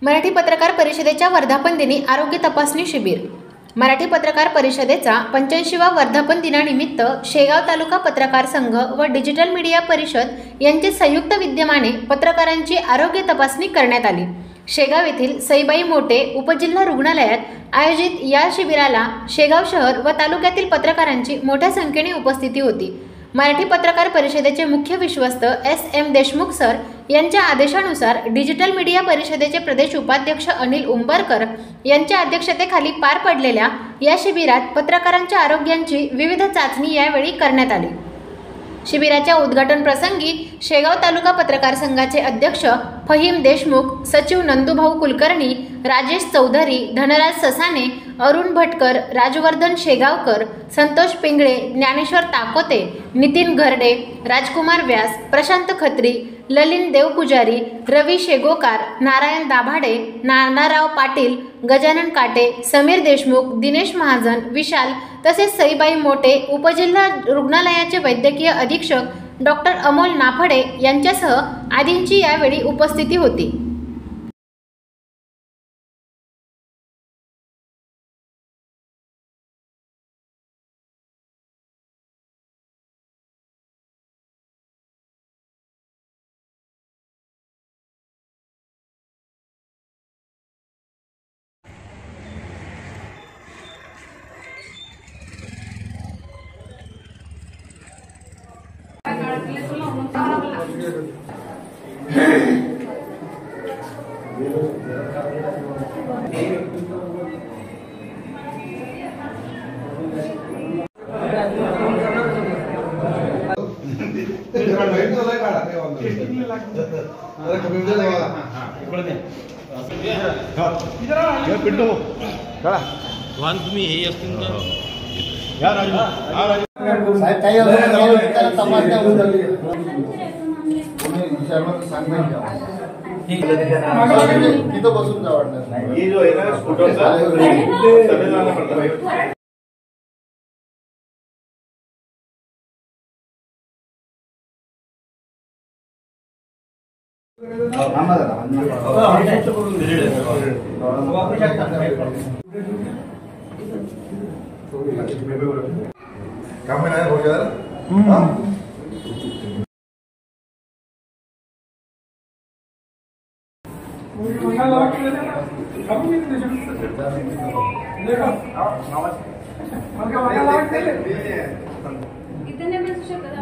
मराठी पत्रकार परिषदेच्या वर्धापन दिनी आरोग्य तपासणी शिबिर। मराठी पत्रकार परिषदेचा 85वा वर्धापन दिनानिमित्त शेगाव तालुका पत्रकार संघ व डिजिटल मीडिया परिषद यांचे संयुक्त विद्यमाने पत्रकारांची आरोग्य तपासणी करण्यात आली। शेगाव येथील सईबाई मोटे उपजिल्हा रुग्णालयात आयोजित या शिबिराला शेगाव शहर व तालुक्यातील पत्रकारांची मोठ्या संख्येने उपस्थिती होती। मराठी पत्रकार परिषदेचे मुख्य विश्वस्त SM देशमुख सर यांच्या आदेशानुसार डिजिटल मीडिया परिषदेचे प्रदेश उपाध्यक्ष अनिल उंबरकर यांच्या अध्यक्षतेखाली पार पडलेल्या या शिबिरात पत्रकारांच्या आरोग्याची विविध चाचणी यावेळी करण्यात आली। शिबिराच्या उद्घाटन प्रसंगी शेगाव तालुका पत्रकार संघाचे अध्यक्ष फहीम देशमुख, सचिव नंदुभाऊ कुलकर्णी, राजेश चौधरी, धनराज ससाने, अरुण भटकर, राजवर्धन शेगावकर, संतोष पिंगळे, ज्ञानेश्वर ताकोते, नितीन घरडे, राजकुमार व्यास, प्रशांत खत्री, ललिन देवपुजारी, रवी शेगोकार, नारायण दाभाडे, नानाराव पाटील, गजानन काटे, समीर देशमुख, दिनेश महाजन, विशाल तसेच सईबाई मोटे उपजिल्हा रुग्णालयाचे वैद्यकीय अधीक्षक डॉक्टर अमोल नाफडे यांच्यासह आदींची यावेळी उपस्थिती होती। तुम्ही हे असतील तर बसून जावडणार काम नाही हो यार। कितने में शकता